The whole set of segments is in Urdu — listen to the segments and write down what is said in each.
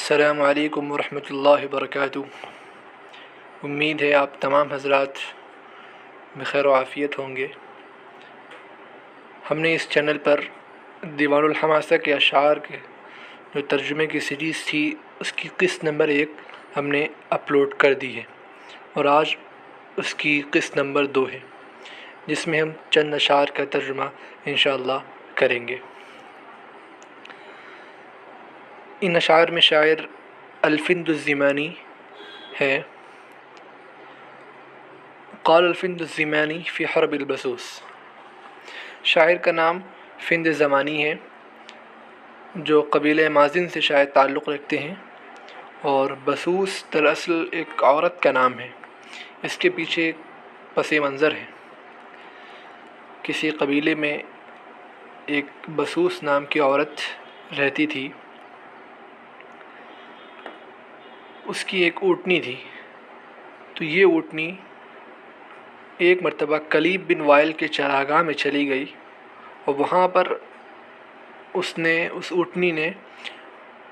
السلام علیکم ورحمۃ اللہ وبرکاتہ۔ امید ہے آپ تمام حضرات بخیر و عافیت ہوں گے۔ ہم نے اس چینل پر دیوان الحماسہ کے اشعار کے جو ترجمے کی سیریز تھی اس کی قسط نمبر 1 ہم نے اپلوڈ کر دی ہے، اور آج اس کی قسط نمبر 2 ہے، جس میں ہم چند اشعار کا ترجمہ انشاءاللہ کریں گے۔ ان اشعار میں شاعر الفند الزمانی ہے۔ قال الفند الزمانی فی حرب البسوس۔ شاعر کا نام فند زمانی ہے، جو قبیلہ مازن سے شاید تعلق رکھتے ہیں، اور بسوس دراصل ایک عورت کا نام ہے۔ اس کے پیچھے پس منظر ہے۔ کسی قبیلے میں ایک بسوس نام کی عورت رہتی تھی۔ اس کی ایک اونٹنی تھی، تو یہ اونٹنی ایک مرتبہ کلیب بن وائل کے چراگاہ میں چلی گئی، اور وہاں پر اس اونٹنی نے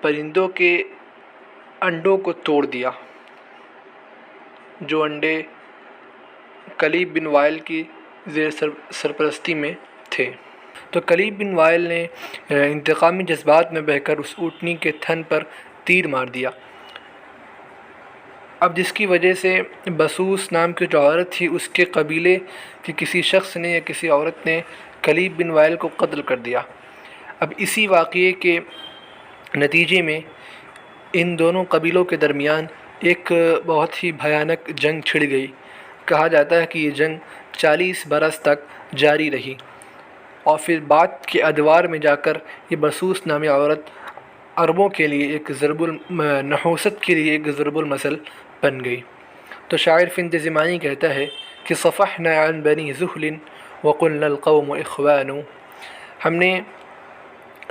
پرندوں کے انڈوں کو توڑ دیا، جو انڈے کلیب بن وائل کی زیر سرپرستی میں تھے۔ تو کلیب بن وائل نے انتقامی جذبات میں بہہ کر اس اونٹنی کے تھن پر تیر مار دیا۔ اب جس کی وجہ سے بسوس نام کی جو عورت تھی، اس کے قبیلے کے کسی شخص نے یا کسی عورت نے کلیب بن وائل کو قتل کر دیا۔ اب اسی واقعے کے نتیجے میں ان دونوں قبیلوں کے درمیان ایک بہت ہی بھیانک جنگ چھڑ گئی۔ کہا جاتا ہے کہ یہ جنگ 40 برس تک جاری رہی، اور پھر بعد کے ادوار میں جا کر یہ بسوس نامی عورت عربوں کے لیے ایک نحوست کے لیے ایک ضرب المثل بن گئی۔ تو شاعر فند زمانی کہتا ہے کہ صفحنا عن بنی زحل وقلنا القوم اخوان۔ ہم نے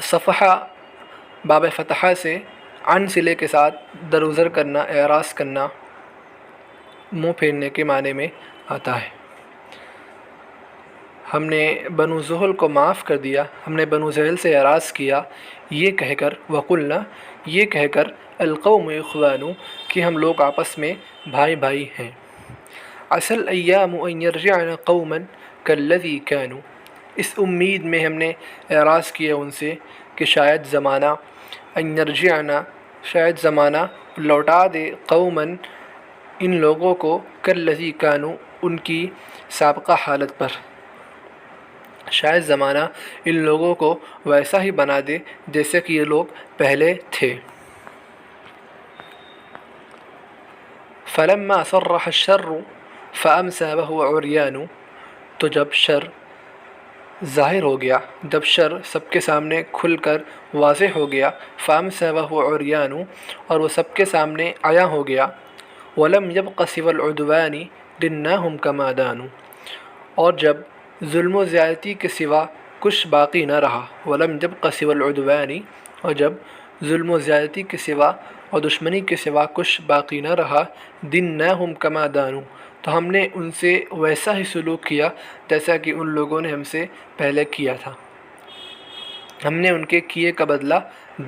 صفحہ باب فتحہ سے عن صلے کے ساتھ دروزر کرنا، اعراض کرنا، منہ پھیرنے کے معنی میں آتا ہے۔ ہم نے بنو زحل کو معاف کر دیا، ہم نے بنو زحل سے اعراض کیا، یہ کہہ کر وقلنا، یہ کہہ کر القوم اخوان، کہ ہم لوگ آپس میں بھائی بھائی ہیں۔ عسى الایام ان یرجعن قوما کالذی كانوا۔ اس امید میں ہم نے اعراض کیا ان سے کہ شاید زمانہ ان یرجعن، شاید زمانہ لوٹا دے قوما، ان لوگوں کو کالذی كانوا، ان کی سابقہ حالت پر، شاید زمانہ ان لوگوں کو ویسا ہی بنا دے جیسے کہ یہ لوگ پہلے تھے۔ فلما صرح الشر فامسى وهو عريان۔ تو جب شر ظاہر ہو گیا، جب شر سب کے سامنے کھل کر واضح ہو گیا، فامسى وهو عريان، اور وہ سب کے سامنے عیاں ہو گیا، ولم يبق سوى العدوان دناهم كما دانوا، اور جب ظلم و زیادتی کے سوا کچھ باقی نہ رہا، ولم يبق سوى العدوان، اور جب ظلم و زیادتی کے سوا اور دشمنی کے سوا کچھ باقی نہ رہا، دناهم كما دانوا، تو ہم نے ان سے ویسا ہی سلوک کیا جیسا کہ ان لوگوں نے ہم سے پہلے کیا تھا، ہم نے ان کے کیے کا بدلہ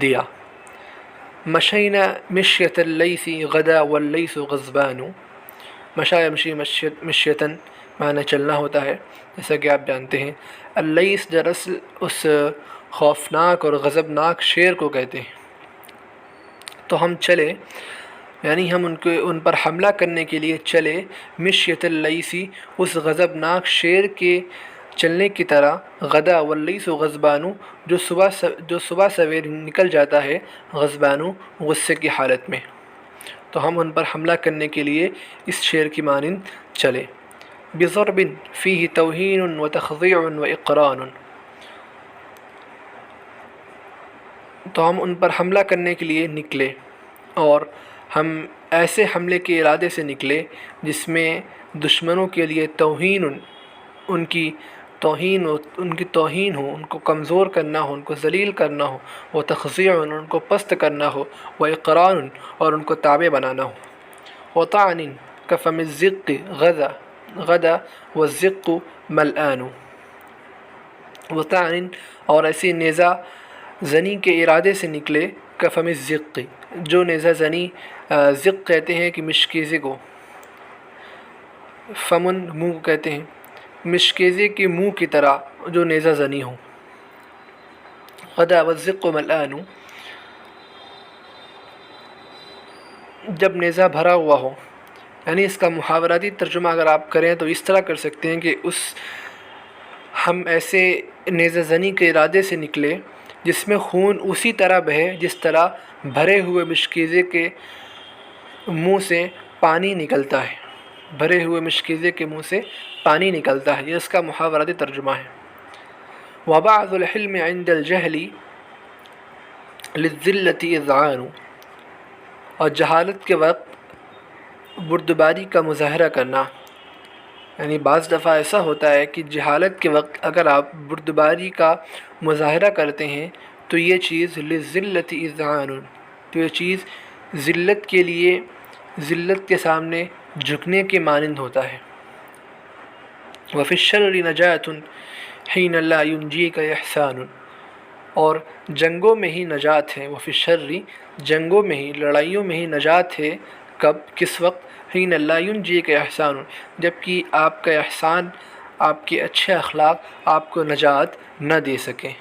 دیا۔ مشینا مشیۃ اللیث غدا واللیث غضبان۔ مشا یمشی مشیۃً معنی چلنا ہوتا ہے، جیسا کہ آپ جانتے ہیں۔ اللیث دراصل اس خوفناک اور غضبناک شیر کو کہتے ہیں۔ تو ہم چلے، یعنی ہم ان پر حملہ کرنے کے لیے چلے، مشیۃ اللیث، اس غضبناک شیر کے چلنے کی طرح، غدا واللیث غضبان، جو صبح سویر نکل جاتا ہے، غضبان، غصے کی حالت میں۔ تو ہم ان پر حملہ کرنے کے لیے اس شیر کی مانند چلے۔ بضرب فیہ توہین وتخضیع واقران۔ تو ہم ان پر حملہ کرنے کے لیے نکلے، اور ہم ایسے حملے کے ارادے سے نکلے جس میں دشمنوں کے لیے توہین، ان کی توہین ہو، ان کو کمزور کرنا ہو، ان کو ذلیل کرنا ہو، وہ تخضیع، ان کو پست کرنا ہو، وہ اقران، اور ان کو تابع بنانا ہو۔ وطعن کفم الزق غدا والزق ملآن۔ وطعن، اور ایسی نیزہ زنی کے ارادے سے نکلے، کفم الزق، جو نیزہ زنی، زق کہتے ہیں کہ مشکیزے کو، فمن منہ کو کہتے ہیں، مشکیزے کے منہ کی طرح جو نیزہ زنی ہو. غدا والزق ملآن، جب نیزہ بھرا ہوا ہو. یعنی اس کا محاوراتی ترجمہ اگر آپ کریں تو اس طرح کر سکتے ہیں کہ ہم ایسے نیزہ زنی کے ارادے سے نکلے جس میں خون اسی طرح بہے جس طرح بھرے ہوئے مشکیزے کے منہ سے پانی نکلتا ہے، بھرے ہوئے مشکیزے کے منہ سے پانی نکلتا ہے. یہ اس کا محاوراتی ترجمہ ہے. وبعض الحلم عند الجہل للذلة اذعان، اور جہالت کے وقت بردباری کا مظاہرہ کرنا. یعنی بعض دفعہ ایسا ہوتا ہے کہ جہالت کے وقت اگر آپ بردباری کا مظاہرہ کرتے ہیں تو یہ چیز للذلة اذعان، تو یہ چیز ذلت کے لیے، ذلت کے سامنے جھکنے کے مانند ہوتا ہے. وفی الشر نجات حین لا ینجیک احسان، اور جنگوں میں ہی نجات ہے. وفی الشر، جنگوں میں ہی، لڑائیوں میں ہی نجات ہے. کب؟ کس وقت؟ حین لا ینجیک احسان، جب کہ آپ کا احسان، آپ کے اچھے اخلاق آپ کو نجات نہ دے سکیں.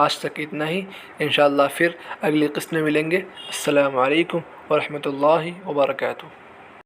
آج تک اتنا ہی، انشاءاللہ پھر اگلی قسط میں ملیں گے. السلام علیکم ورحمۃ اللہ وبرکاتہ.